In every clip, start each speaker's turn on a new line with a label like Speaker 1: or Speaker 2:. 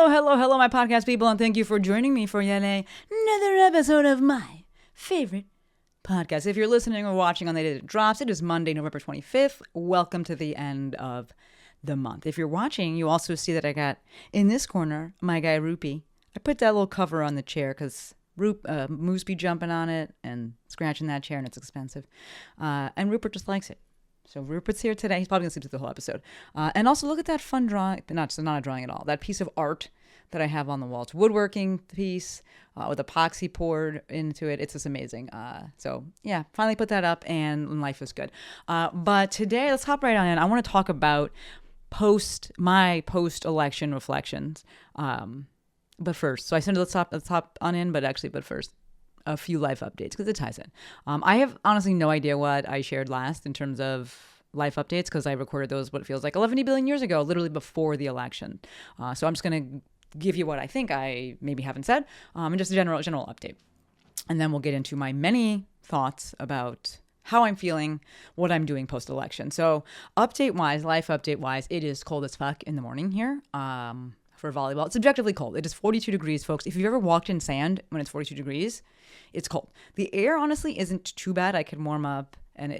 Speaker 1: Hello, my podcast people, and thank you for joining me for yet another episode of my favorite podcast. If you're listening or watching on the day that it drops, it is Monday, November 25th. Welcome to the end of the month. If you're watching, you also see that I got, in this corner, my guy Rupee. I put that little cover on the chair because Moose be jumping on it and scratching that chair, and it's expensive. And Rupert just likes it. So Rupert's here today. He's probably going to sleep through the whole episode. And also look at that fun drawing. Not a drawing at all. That piece of art that I have on the wall. It's a woodworking piece with epoxy poured into it. It's just amazing. So yeah, finally put that up and life is good. But today, let's hop right on in. I want to talk about my post-election reflections. But first, so I said let's hop on in, but first, a few life updates because it ties in. I have honestly no idea what I shared last in terms of life updates because I recorded those what feels like 11 billion years ago, literally before the election. So I'm just going to give you what I think I maybe haven't said and just a general update. And then we'll get into my many thoughts about how I'm feeling, what I'm doing post-election. So life update-wise, it is cold as fuck in the morning here. For volleyball. It's objectively cold. It is 42 degrees, folks. If you've ever walked in sand when it's 42 degrees, it's cold. The air, honestly, isn't too bad. I can warm up, and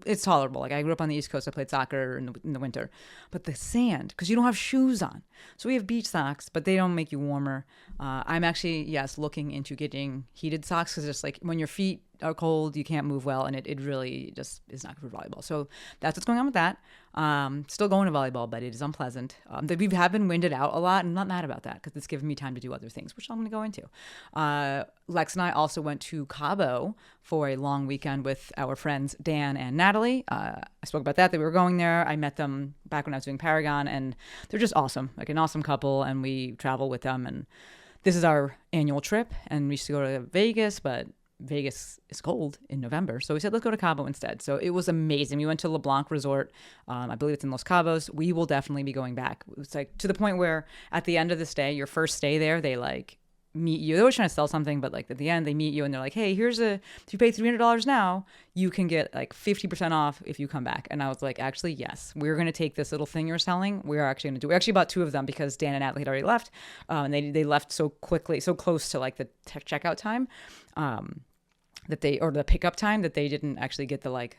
Speaker 1: it's tolerable. Like, I grew up on the East Coast. I played soccer in the winter. But the sand, because you don't have shoes on. So we have beach socks, but they don't make you warmer. I'm actually, looking into getting heated socks because just like when your feet are cold, you can't move well, and it really just is not good for volleyball. So that's what's going on with that. Still going to volleyball, but it is unpleasant. We have been winded out a lot, and I'm not mad about that because it's given me time to do other things, which I'm going to go into. Lex and I also went to Cabo for a long weekend with our friends Dan and Natalie. I spoke about that we were going there. I met them back when I was doing Paragon, and they're just awesome, like an awesome couple, and we travel with them. And this is our annual trip, and we used to go to Vegas, but Vegas is cold in November. So we said, let's go to Cabo instead. So it was amazing. We went to LeBlanc Resort. I believe it's in Los Cabos. We will definitely be going back. It's like to the point where at the end of the stay, your first stay there, they like meet you. They're always trying to sell something, but like at the end they meet you and they're like, hey, if you pay $300 now, you can get like 50% off if you come back. And I was like, actually, yes, we're going to take this little thing you're selling. We actually bought two of them because Dan and Natalie had already left. And they left so quickly, so close to like the checkout time. The pickup time that they didn't actually get the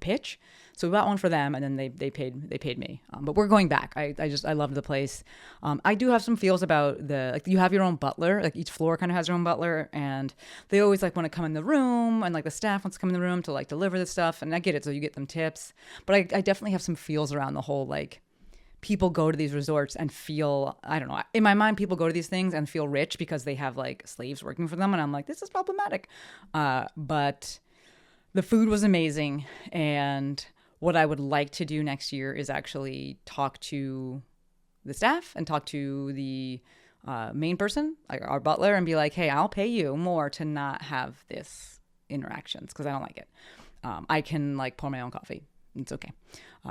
Speaker 1: pitch. So we bought one for them, and then they paid me. But we're going back. I love the place. I do have some feels about you have your own butler. Like each floor kind of has their own butler, and they always like want to come in the room, and like the staff wants to come in the room to like deliver the stuff. And I get it, so you get them tips. But I definitely have some feels around the whole like. People go to these resorts and feel, I don't know, in my mind, people go to these things and feel rich because they have like slaves working for them. And I'm like, this is problematic. But the food was amazing. And what I would like to do next year is actually talk to the staff and talk to the main person, like our butler, and be like, hey, I'll pay you more to not have this interactions because I don't like it. I can like pour my own coffee. It's okay.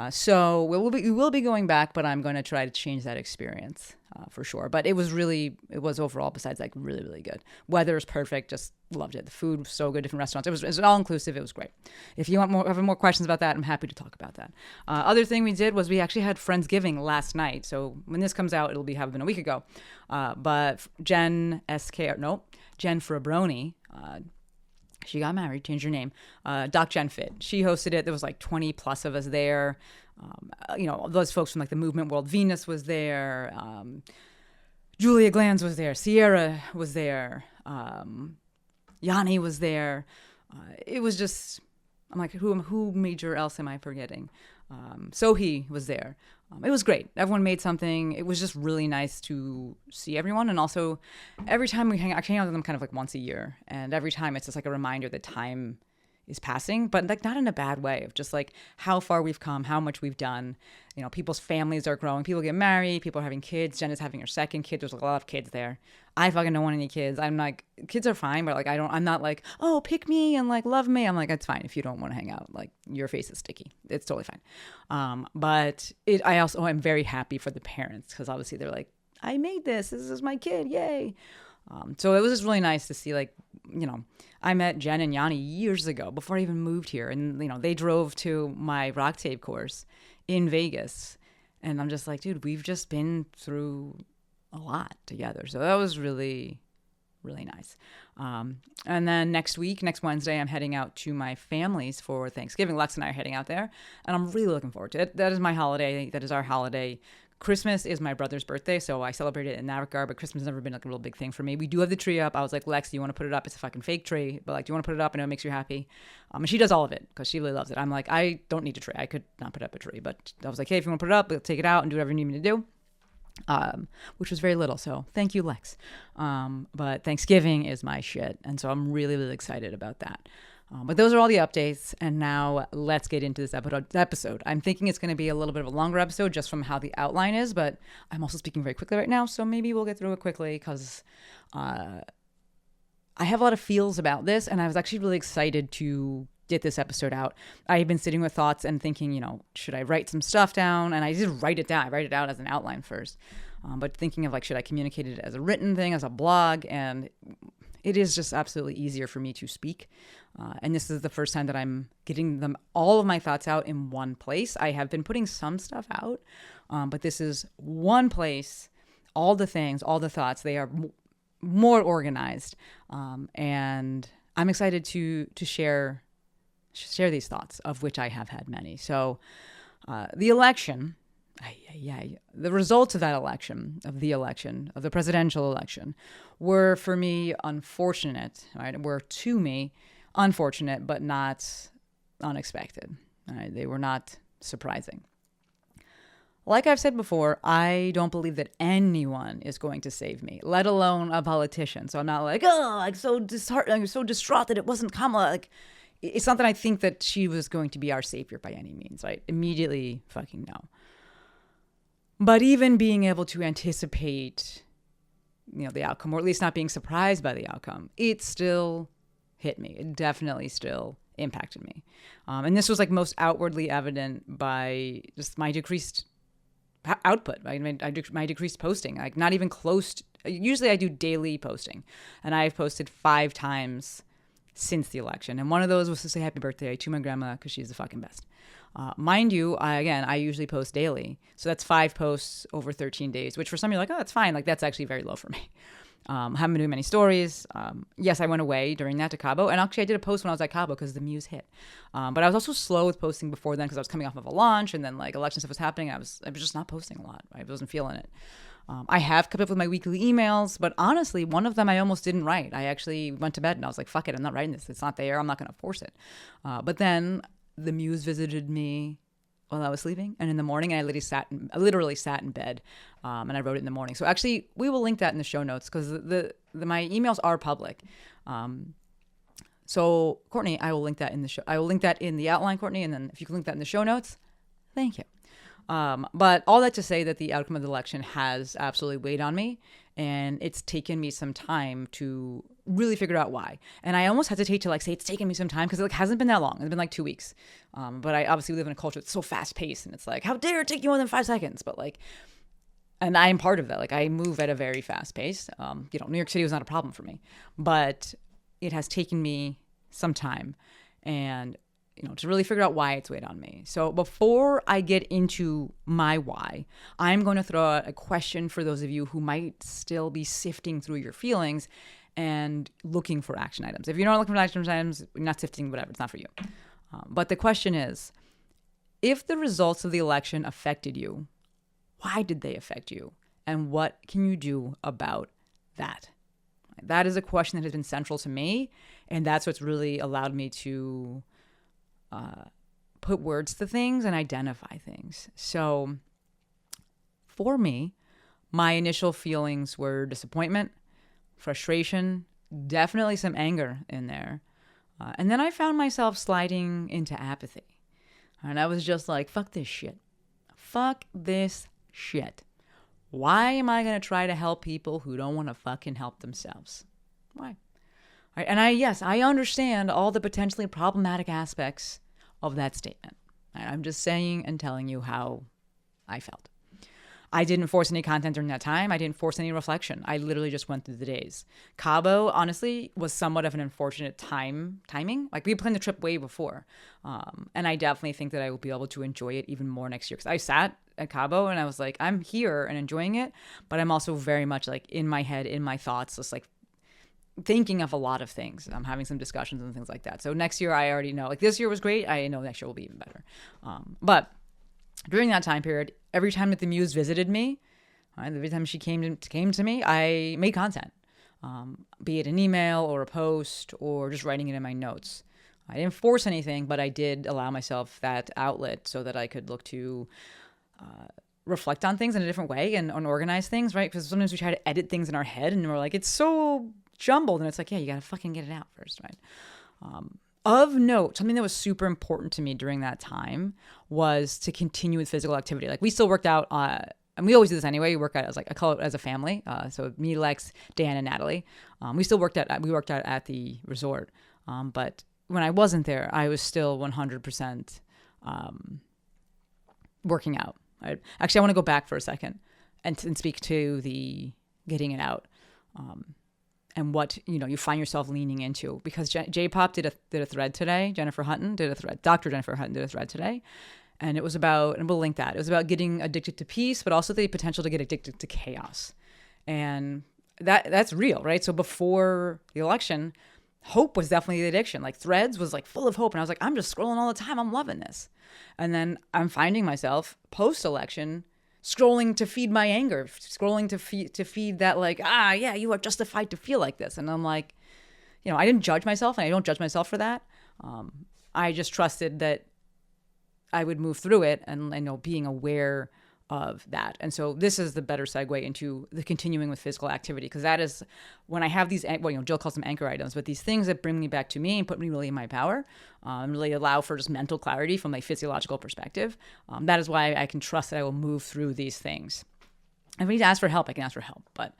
Speaker 1: So we will be going back, but I'm going to try to change that experience for sure. But it was overall, besides like really, really good. Weather is perfect. Just loved it. The food was so good. Different restaurants. It was all inclusive. It was great. If you have more questions about that, I'm happy to talk about that. Other thing we did was we actually had Friendsgiving last night. So when this comes out, it'll have been a week ago. But Jen Frabroni, she got married, changed her name. Doc Jen Fit. She hosted it. There was like 20 plus of us there. Those folks from like the movement world. Venus was there. Julia Glanz was there. Sierra was there. Yanni was there. It was just, I'm like, who major else am I forgetting? Sohi was there. It was great. Everyone made something. It was just really nice to see everyone. And also, every time I hang out with them kind of like once a year. And every time it's just like a reminder that time is passing, but like not in a bad way, of just like how far we've come, how much we've done. People's families are growing. People get married. People are having kids. Jen is having her second kid. There's a lot of kids there. I fucking don't want any kids. I'm like, kids are fine, but like I'm not like, oh, pick me and like love me. I'm like, it's fine if you don't want to hang out. Like your face is sticky. It's totally fine. But I also am very happy for the parents because obviously they're like, I made this. This is my kid. Yay. So it was just really nice to see, like, I met Jen and Yanni years ago before I even moved here. And, they drove to my rock tape course in Vegas. And I'm just like, dude, we've just been through a lot together. So that was really, really nice. And then next Wednesday, I'm heading out to my family's for Thanksgiving. Lex and I are heading out there, and I'm really looking forward to it. That is my holiday. That is our holiday. Christmas is my brother's birthday, so I celebrate it in that regard, but Christmas has never been like a real big thing for me. We do have the tree up. I was like, Lex, do you want to put it up? It's a fucking fake tree, but like, do you want to put it up? I know it makes you happy. And she does all of it because she really loves it. I'm like, I don't need a tree. I could not put up a tree, but I was like, hey, if you want to put it up, we'll take it out and do whatever you need me to do. Which was very little, so thank you, Lex. But Thanksgiving is my shit, and so I'm really, really excited about that. But those are all the updates, and now let's get into this episode. I'm thinking it's going to be a little bit of a longer episode just from how the outline is, but I'm also speaking very quickly right now, so maybe we'll get through it quickly because I have a lot of feels about this, and I was actually really excited to get this episode out. I've been sitting with thoughts and thinking, should I write some stuff down? And I just write it down. I write it out as an outline first. But thinking of like, should I communicate it as a written thing, as a blog? And it is just absolutely easier for me to speak. And this is the first time that I'm getting all of my thoughts out in one place. I have been putting some stuff out, but this is one place, all the things, all the thoughts, they are more organized. And I'm excited to share these thoughts, of which I have had many. So the election, the results of that election, of the presidential election, were for me unfortunate, right? Were to me unfortunate, but not unexpected. Right? They were not surprising. Like I've said before, I don't believe that anyone is going to save me, let alone a politician. So I'm not like, I'm so disheartened, I'm so distraught that it wasn't Kamala. Like, it's not that I think that she was going to be our savior by any means. I immediately fucking know. But even being able to anticipate, the outcome, or at least not being surprised by the outcome, it still hit me. It definitely still impacted me. And this was like most outwardly evident by just my decreased output. My decreased posting, like not even close. Usually I do daily posting, and I've posted 5 times since the election. And one of those was to say happy birthday to my grandma because she's the fucking best. Mind you, I usually post daily. So that's 5 posts over 13 days, which for some you're like, oh, that's fine. Like that's actually very low for me. Haven't been doing many stories. Yes, I went away during that to Cabo. And actually I did a post when I was at Cabo because the muse hit. But I was also slow with posting before then because I was coming off of a launch and then like election stuff was happening. I was just not posting a lot. I wasn't feeling it. I have kept up with my weekly emails, but honestly, one of them I almost didn't write. I actually went to bed and I was like, fuck it, I'm not writing this. It's not there. I'm not going to force it. But then the muse visited me while I was sleeping. And in the morning, I literally sat in bed and I wrote it in the morning. So actually, we will link that in the show notes because my emails are public. So Courtney, I will link that in the show. I will link that in the outline, Courtney. And then if you can link that in the show notes, thank you. But all that to say that the outcome of the election has absolutely weighed on me, and it's taken me some time to really figure out why. And I almost hesitate to like say it's taken me some time because it like hasn't been that long. It's been like 2 weeks. But I obviously live in a culture that's so fast paced, and it's like, how dare it take you more than 5 seconds? But like, and I am part of that. Like I move at a very fast pace. New York City was not a problem for me, but it has taken me some time, and to really figure out why it's weighed on me. So before I get into my why, I'm going to throw out a question for those of you who might still be sifting through your feelings and looking for action items. If you're not looking for action items, you're not sifting, whatever, it's not for you. But the question is, if the results of the election affected you, why did they affect you? And what can you do about that? That is a question that has been central to me, and that's what's really allowed me to put words to things and identify things. So for me, my initial feelings were disappointment, frustration, definitely some anger in there. And then I found myself sliding into apathy. And I was just like, fuck this shit. Fuck this shit. Why am I going to try to help people who don't want to fucking help themselves? Why? Right? And I understand all the potentially problematic aspects of that statement. Right? I'm just saying and telling you how I felt. I didn't force any content during that time. I didn't force any reflection. I literally just went through the days. Cabo, honestly, was somewhat of an unfortunate timing. Like, we planned the trip way before. And I definitely think that I will be able to enjoy it even more next year. Because I sat at Cabo and I was like, I'm here and enjoying it. But I'm also very much like in my head, in my thoughts, just like thinking of a lot of things. I'm having some discussions and things like that. So next year, I already know. Like, this year was great. I know next year will be even better. But during that time period, every time that the muse visited me, every time she came to me, I made content, be it an email or a post or just writing it in my notes. I didn't force anything, but I did allow myself that outlet so that I could look to reflect on things in a different way and organize things, right? Because sometimes we try to edit things in our head and we're like, it's so jumbled. And it's like, yeah, you got to fucking get it out first, right? Of note, something that was super important to me during that time was to continue with physical activity. Like, we still worked out, and we always do this anyway. We work out as I call it as a family. So me, Lex, Dan, and Natalie. We worked out at the resort. But when I wasn't there, I was still 100% working out. Actually, I want to go back for a second and speak to the getting it out. And what, you find yourself leaning into. Because J-Pop did a thread today. Dr. Jennifer Hutton did a thread today. And it was about, and we'll link that. It was about getting addicted to peace, but also the potential to get addicted to chaos. And that's real, right? So before the election, hope was definitely the addiction. Like, threads was like full of hope. And I was like, I'm just scrolling all the time. I'm loving this. And then I'm finding myself post-election scrolling to feed my anger, scrolling to feed that, like, yeah, you are justified to feel like this. And I'm like, I didn't judge myself, and I don't judge myself for that. I just trusted that I would move through it, and being aware of that. And so this is the better segue into the continuing with physical activity, because that is when I have these, Jill calls them anchor items, but these things that bring me back to me and put me really in my power, and really allow for just mental clarity from a physiological perspective. That is why I can trust that I will move through these things. If I need to ask for help, I can ask for help. But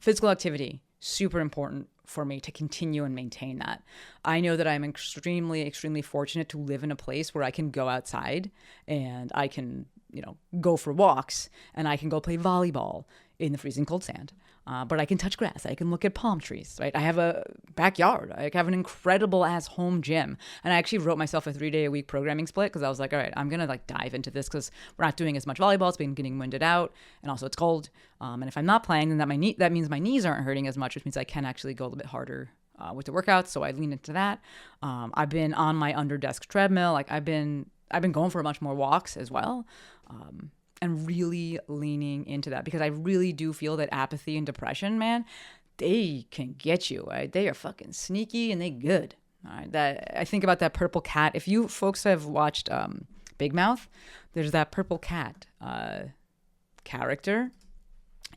Speaker 1: physical activity, super important for me to continue and maintain that. I know that I'm extremely, extremely fortunate to live in a place where I can go outside and I can, go for walks, and I can go play volleyball in the freezing cold sand. But I can touch grass. I can look at palm trees, right? I have a backyard. I have an incredible ass home gym. And I actually wrote myself a 3-day-a-week programming split, because I was like, all right, I'm going to dive into this, because we're not doing as much volleyball. It's been getting winded out. And also it's cold. And if I'm not playing, then that means my knees aren't hurting as much, which means I can actually go a little bit harder with the workouts. So I lean into that. I've been on my under desk treadmill. Like, I've been going for much more walks as well. And really leaning into that, because I really do feel that apathy and depression, man, they can get you. Right? They are fucking sneaky, and they good. All right? That I think about that purple cat. If you folks have watched Big Mouth, there's that purple cat character,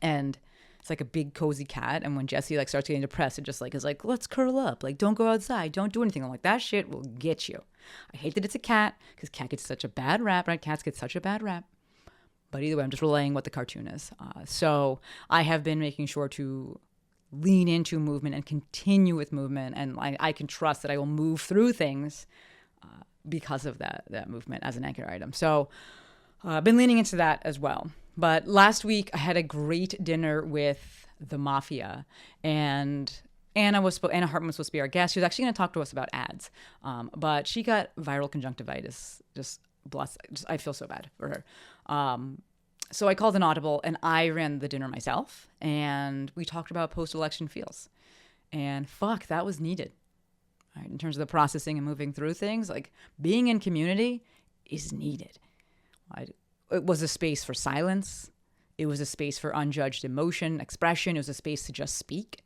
Speaker 1: and it's like a big cozy cat. And when Jesse starts getting depressed, it just is like, let's curl up. Like, don't go outside. Don't do anything. I'm like, that shit will get you. I hate that it's a cat, because cat gets such a bad rap, right? Cats get such a bad rap. But either way, I'm just relaying what the cartoon is. So I have been making sure to lean into movement and continue with movement. And I can trust that I will move through things because of that movement as an anchor item. So I've been leaning into that as well. But last week, I had a great dinner with the Mafia. And Anna Hartman was supposed to be our guest. She was actually going to talk to us about ads. But she got viral conjunctivitis. I feel so bad for her. So I called an audible, and I ran the dinner myself, and we talked about post-election feels. And fuck, that was needed. Right? In terms of the processing and moving through things, like, being in community is needed. Right? It was a space for silence. It was a space for unjudged emotion, expression. It was a space to just speak.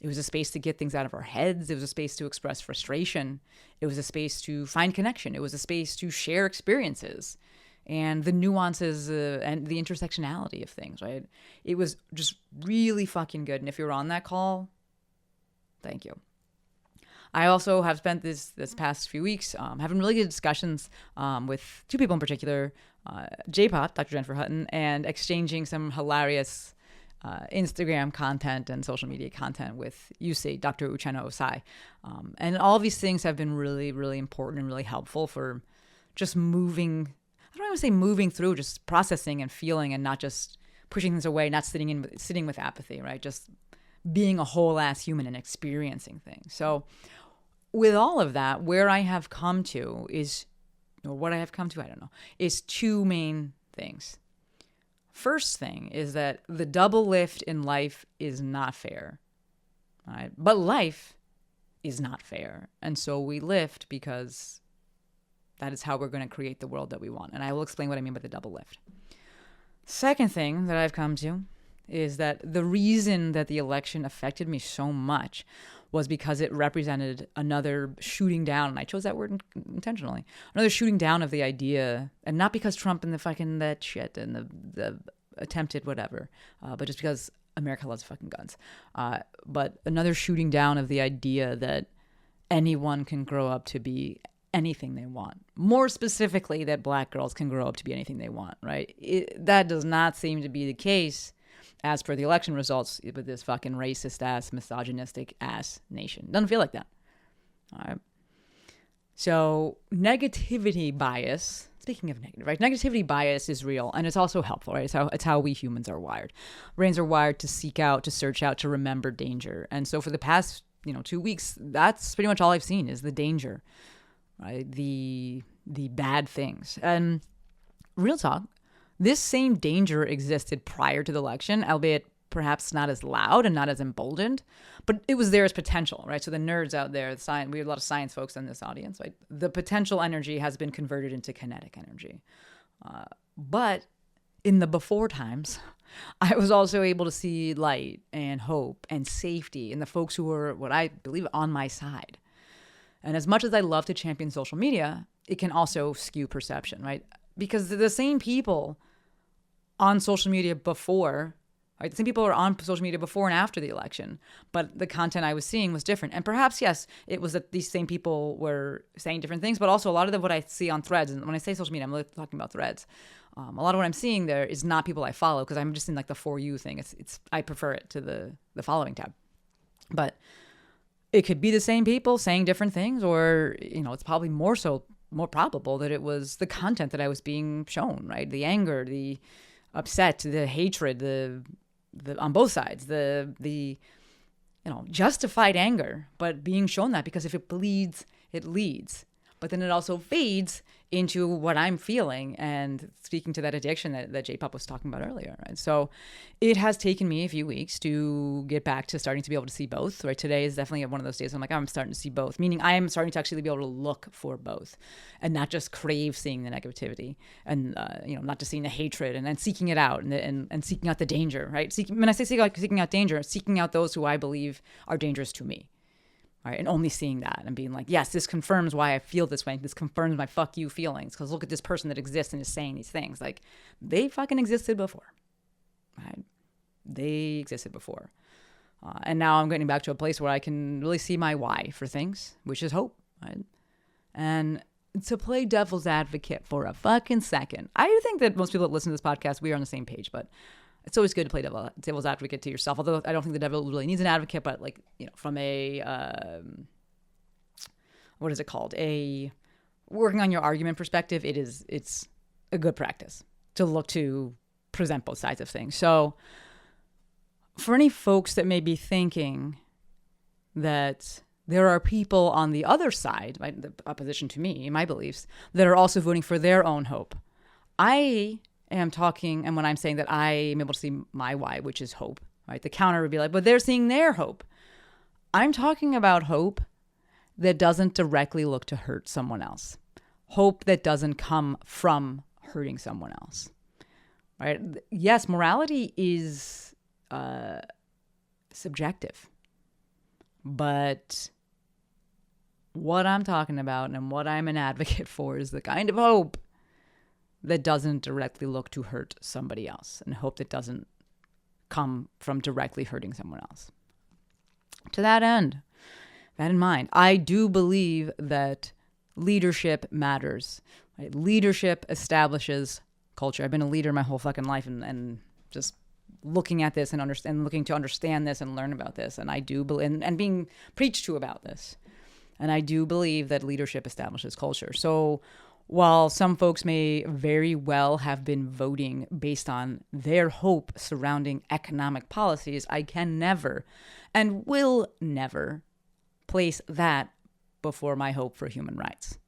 Speaker 1: It was a space to get things out of our heads. It was a space to express frustration. It was a space to find connection. It was a space to share experiences and the nuances and the intersectionality of things, right? It was just really fucking good. And if you're on that call, thank you. I also have spent this past few weeks having really good discussions with two people in particular, J-Pop, Dr. Jennifer Hutton, and exchanging some hilarious Instagram content and social media content with Yusei, Dr. Uchenna Osai. And all of these things have been really, really important and really helpful for just moving, I don't even say moving through, just processing and feeling, and not just pushing things away, not sitting with apathy, right? Just being a whole ass human and experiencing things. So with all of that, where I have come to is, or what I have come to, I don't know, is two main things. First thing is that the double lift in life is not fair, right? But life is not fair. And so we lift because that is how we're going to create the world that we want. And I will explain what I mean by the double lift. Second thing that I've come to is that the reason that the election affected me so much was because it represented another shooting down, and I chose that word intentionally, another shooting down of the idea, and not because Trump and the fucking that shit and the attempted whatever, but just because America loves fucking guns. But another shooting down of the idea that anyone can grow up to be anything they want. More specifically, that black girls can grow up to be anything they want, right? That does not seem to be the case as per the election results with this fucking racist ass, misogynistic ass nation. Doesn't feel like that. All right. So negativity bias, speaking of negative, right? Negativity bias is real, and it's also helpful, right? It's how we humans are wired. Brains are wired to seek out, to search out, to remember danger. And so for the past, 2 weeks, that's pretty much all I've seen is the danger, right? The bad things. And real talk, this same danger existed prior to the election, albeit perhaps not as loud and not as emboldened, but it was there as potential, right? So the nerds out there, we have a lot of science folks in this audience, right? The potential energy has been converted into kinetic energy. But in the before times, I was also able to see light and hope and safety in the folks who were, what I believe, on my side. And as much as I love to champion social media, it can also skew perception, right? Because the same people on social media before, right? The same people are on social media before and after the election, but the content I was seeing was different. And perhaps, yes, it was that these same people were saying different things, but also a lot of what I see on threads, and when I say social media, I'm really talking about threads. A lot of what I'm seeing there is not people I follow because I'm just in like the For You thing. I prefer it to the following tab. But it could be the same people saying different things, or, it's probably more probable that it was the content that I was being shown, right? The anger, the upset, the hatred, the on both sides, the justified anger, but being shown that because if it bleeds, it leads. But then it also fades into what I'm feeling and speaking to that addiction that J-Pop was talking about earlier, right? So it has taken me a few weeks to get back to starting to be able to see both, right? Today is definitely one of those days I'm like, I'm starting to see both, meaning I am starting to actually be able to look for both and not just crave seeing the negativity and, not just seeing the hatred and then seeking it out and seeking out the danger, right? When I say seeking out danger, seeking out those who I believe are dangerous to me. Right, and only seeing that and being like, yes, this confirms why I feel this way. This confirms my fuck you feelings. Because look at this person that exists and is saying these things. Like, they fucking existed before. Right? They existed before. And now I'm getting back to a place where I can really see my why for things, which is hope. Right? And to play devil's advocate for a fucking second, I think that most people that listen to this podcast, we are on the same page, but it's always good to play devil's advocate to yourself, although I don't think the devil really needs an advocate, but from a, what is it called? A working on your argument perspective, it's a good practice to look to present both sides of things. So for any folks that may be thinking that there are people on the other side, right, the opposition to me, my beliefs, that are also voting for their own hope, I am talking, and when I'm saying that I am able to see my why, which is hope, right? The counter would be like, but they're seeing their hope. I'm talking about hope that doesn't directly look to hurt someone else. Hope that doesn't come from hurting someone else, right? Yes, morality is subjective, but what I'm talking about and what I'm an advocate for is the kind of hope that doesn't directly look to hurt somebody else, and hope that doesn't come from directly hurting someone else. To that end, that in mind, I do believe that leadership matters. Right? Leadership establishes culture. I've been a leader my whole fucking life, and just looking at this and looking to understand this and learn about this, and I do believe, and being preached to about this, and I do believe that leadership establishes culture. So While some folks may very well have been voting based on their hope surrounding economic policies, I can never and will never place that before my hope for human rights.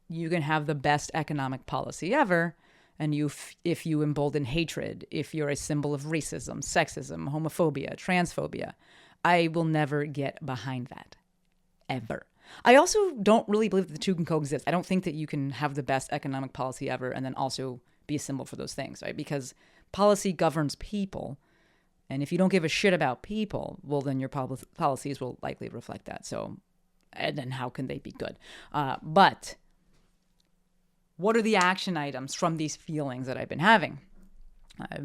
Speaker 1: You can have the best economic policy ever, and if you embolden hatred, if you're a symbol of racism, sexism, homophobia, transphobia, I will never get behind that, ever. I also don't really believe that the two can coexist. I don't think that you can have the best economic policy ever and then also be a symbol for those things, right? Because policy governs people. And if you don't give a shit about people, well, then your policies will likely reflect that. So, and then how can they be good? But what are the action items from these feelings that I've been having?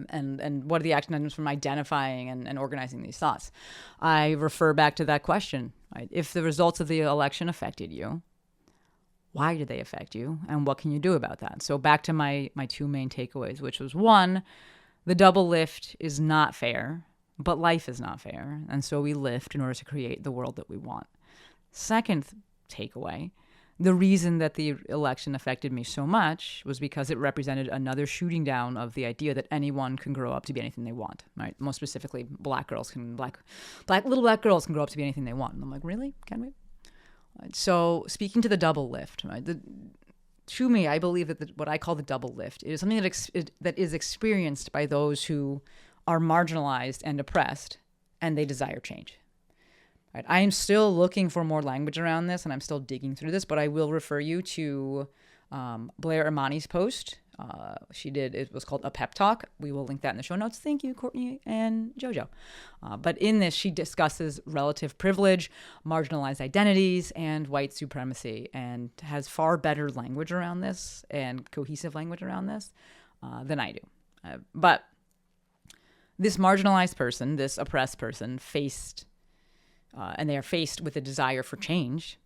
Speaker 1: And what are the action items from identifying and organizing these thoughts? I refer back to that question. Right? If the results of the election affected you, why did they affect you? And what can you do about that? So back to my two main takeaways, which was one, the double lift is not fair, but life is not fair. And so we lift in order to create the world that we want. Second takeaway, the reason that the election affected me so much was because it represented another shooting down of the idea that anyone can grow up to be anything they want, right? Most specifically, little black girls can grow up to be anything they want. And I'm like, really? Can we? So speaking to the double lift, right? To me, I believe that what I call the double lift is something that is experienced by those who are marginalized and oppressed, and they desire change. Right. I am still looking for more language around this, and I'm still digging through this, but I will refer you to Blair Imani's post. It was called A Pep Talk. We will link that in the show notes. Thank you, Courtney and JoJo. But in this, she discusses relative privilege, marginalized identities, and white supremacy, and has far better language around this and cohesive language around this than I do. But this marginalized person, this oppressed person, and they are faced with a desire for change,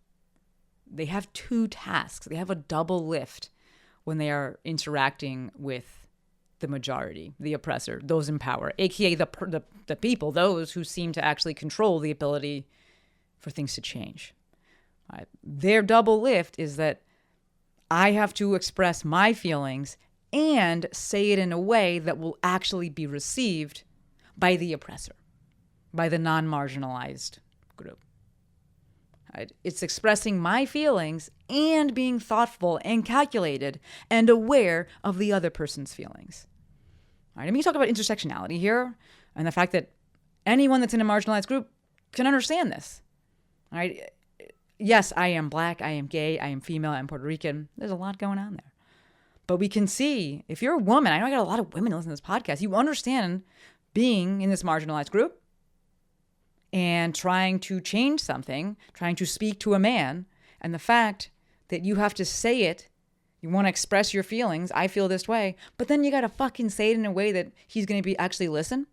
Speaker 1: they have two tasks. They have a double lift when they are interacting with the majority, the oppressor, those in power, aka the people, those who seem to actually control the ability for things to change. Right? Their double lift is that I have to express my feelings and say it in a way that will actually be received by the oppressor, by the non-marginalized group. It's expressing my feelings and being thoughtful and calculated and aware of the other person's feelings. All right, I mean, you talk about intersectionality here and the fact that anyone that's in a marginalized group can understand this. All right. Yes, I am black, I am gay, I am female, I'm Puerto Rican. There's a lot going on there. But we can see, if you're a woman, I know I got a lot of women who listen to this podcast, you understand being in this marginalized group and trying to change something, trying to speak to a man, and the fact that you have to say it, you want to express your feelings, I feel this way, but then you got to fucking say it in a way that he's going to be actually listen,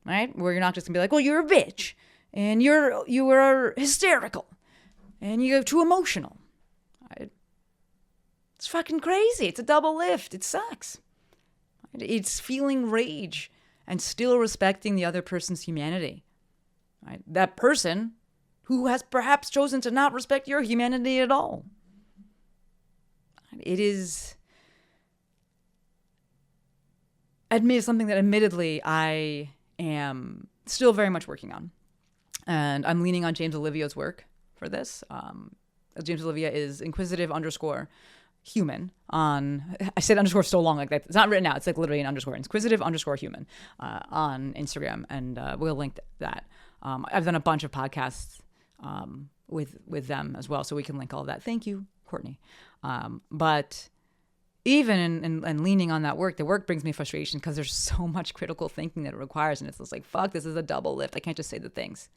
Speaker 1: right? Where you're not just going to be like, well, you're a bitch, and you were hysterical, and you're too emotional. Right? It's fucking crazy. It's a double lift. It sucks. Right? It's feeling rage and still respecting the other person's humanity. Right? That person who has perhaps chosen to not respect your humanity at all. It is something that admittedly I am still very much working on. And I'm leaning on James Olivia's work for this. James Olivia is inquisitive_human on, I said underscore so long like that. It's not written out. It's like literally an underscore, inquisitive_human on Instagram. And we'll link that. I've done a bunch of podcasts with them as well, so we can link all of that. Thank you, Courtney. But even in leaning on that work, the work brings me frustration because there's so much critical thinking that it requires, and it's just like, fuck, this is a double lift. I can't just say the things,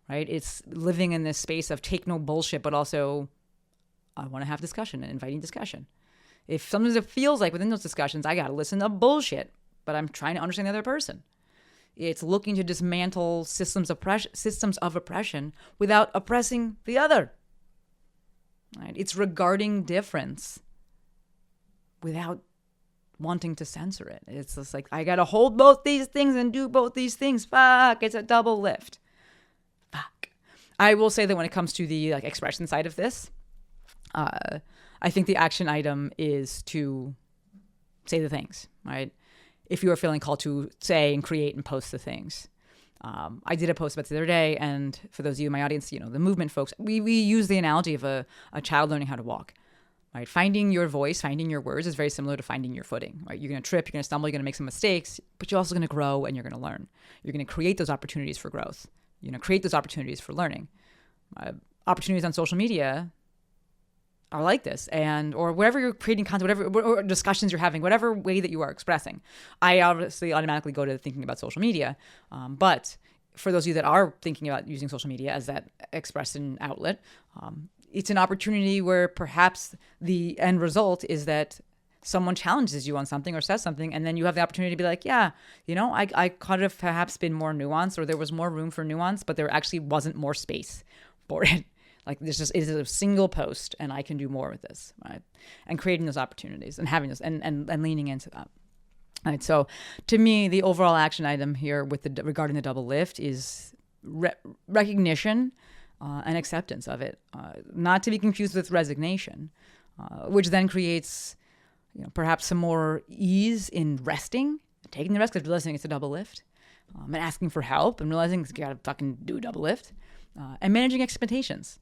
Speaker 1: right? It's living in this space of take no bullshit, but also I want to have discussion and inviting discussion. If sometimes it feels like within those discussions, I got to listen to bullshit, but I'm trying to understand the other person. It's looking to dismantle systems of oppression without oppressing the other. Right? It's regarding difference without wanting to censor it. It's just like, I got to hold both these things and do both these things. Fuck, it's a double lift. Fuck. I will say that when it comes to the expression side of this, I think the action item is to say the things, right? If you are feeling called to say and create and post the things. I did a post about this the other day, and for those of you in my audience, you know, the movement folks, we use the analogy of a child learning how to walk, right? Finding your voice, finding your words is very similar to finding your footing, right? You're going to trip, you're going to stumble, you're going to make some mistakes, but you're also going to grow and you're going to learn. You're going to create those opportunities for growth. You're going to create those opportunities for learning. Opportunities on social media are like this, or wherever you're creating content, whatever discussions you're having, whatever way that you are expressing. I obviously automatically go to thinking about social media, but for those of you that are thinking about using social media as that expression outlet, it's an opportunity where perhaps the end result is that someone challenges you on something or says something, and then you have the opportunity to be like, yeah, you know, I could have perhaps been more nuanced, or there was more room for nuance, but there actually wasn't more space for it. Like it is a single post, and I can do more with this, right? And creating those opportunities and having this and leaning into that. Right. So to me, the overall action item here regarding the double lift is recognition and acceptance of it, not to be confused with resignation, which then creates, you know, perhaps some more ease in resting, taking the rest, because realizing it's a double lift, and asking for help and realizing you got to fucking do a double lift, and managing expectations.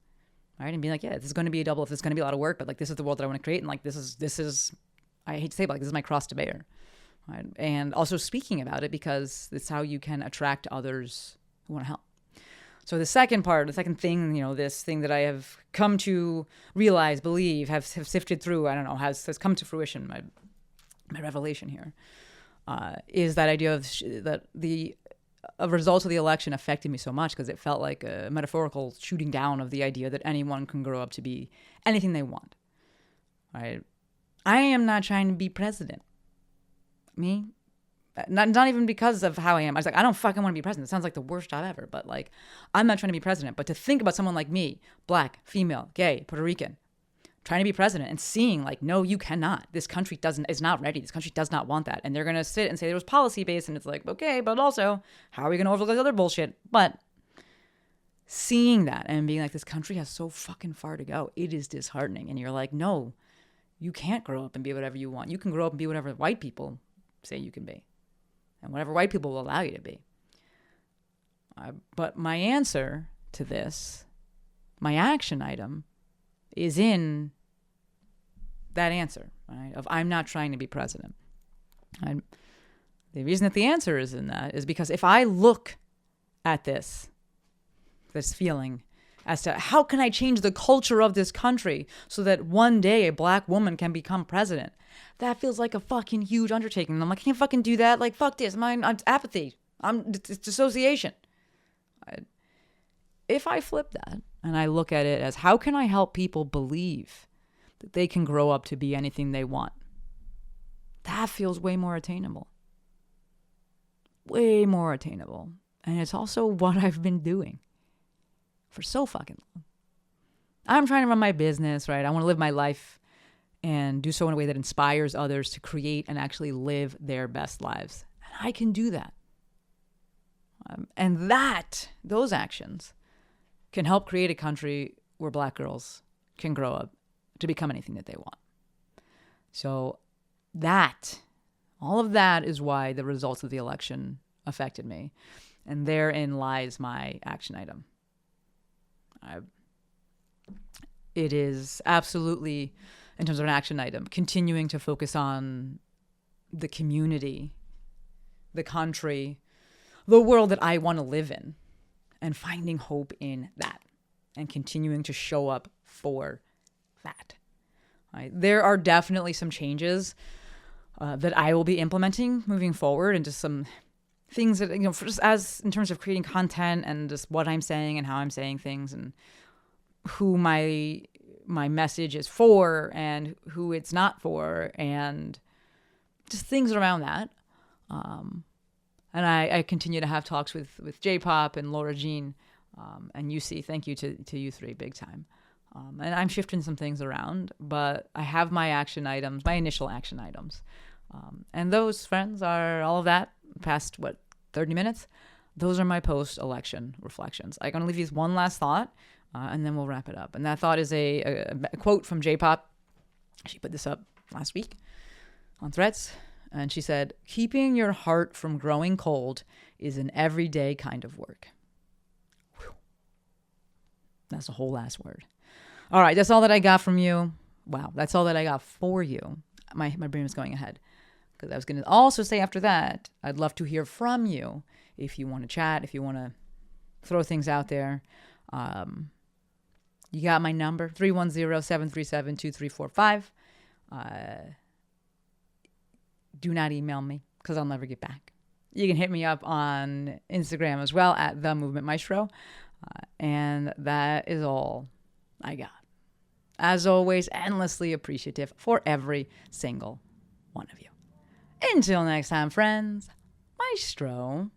Speaker 1: Right, and being like, yeah, this is going to be a double. If this is going to be a lot of work, but like this is the world that I want to create, and like this is, I hate to say it, but like this is my cross to bear. Right, and also speaking about it because it's how you can attract others who want to help. So the second thing, you know, this thing that I have come to realize, believe, have sifted through, I don't know, has come to fruition. My revelation here is that idea of that the results of the election affected me so much because it felt like a metaphorical shooting down of the idea that anyone can grow up to be anything they want. Right? I am not trying to be president. Me? Not even because of how I am. I was like, I don't fucking want to be president. It sounds like the worst job ever. But like, I'm not trying to be president. But to think about someone like me, black, female, gay, Puerto Rican, trying to be president and seeing like, no, you cannot. This country is not ready. This country does not want that. And they're going to sit and say there was policy based, and it's like, okay, but also how are we going to overlook this other bullshit? But seeing that and being like, this country has so fucking far to go. It is disheartening. And you're like, no, you can't grow up and be whatever you want. You can grow up and be whatever white people say you can be and whatever white people will allow you to be. But my answer to this, my action item, is in that answer, right? Of I'm not trying to be president. And the reason that the answer is in that is because if I look at this feeling as to how can I change the culture of this country so that one day a black woman can become president, that feels like a fucking huge undertaking. And I'm like, I can't fucking do that. Like, fuck this. I'm apathy. It's dissociation. If I flip that and I look at it as how can I help people believe that they can grow up to be anything they want, that feels way more attainable. Way more attainable. And it's also what I've been doing for so fucking long. I'm trying to run my business, right? I want to live my life and do so in a way that inspires others to create and actually live their best lives. And I can do that. And those actions can help create a country where black girls can grow up to become anything that they want. So all of that is why the results of the election affected me. And therein lies my action item. It is absolutely, in terms of an action item, continuing to focus on the community, the country, the world that I want to live in, and finding hope in that and continuing to show up for that. Right? There are definitely some changes that I will be implementing moving forward, and just some things that, just as in terms of creating content and just what I'm saying and how I'm saying things and who my message is for and who it's not for, and just things around that. And I continue to have talks with J-Pop and Laura Jean and UC. Thank you to you three, big time. And I'm shifting some things around, but I have my action items, my initial action items. And those, friends, are all of that past, 30 minutes? Those are my post-election reflections. I'm going to leave you with one last thought, and then we'll wrap it up. And that thought is a quote from J-Pop She put this up last week on Threads. And she said, keeping your heart from growing cold is an everyday kind of work. Whew. That's the whole last word. All right, that's all that I got from you. Wow, that's all that I got for you. My brain is going ahead. Because I was going to also say after that, I'd love to hear from you if you want to chat, if you want to throw things out there. You got my number, 310-737-2345. Do not email me because I'll never get back. You can hit me up on Instagram as well at The Movement Maestro. And that is all I got. As always, endlessly appreciative for every single one of you. Until next time, friends, Maestro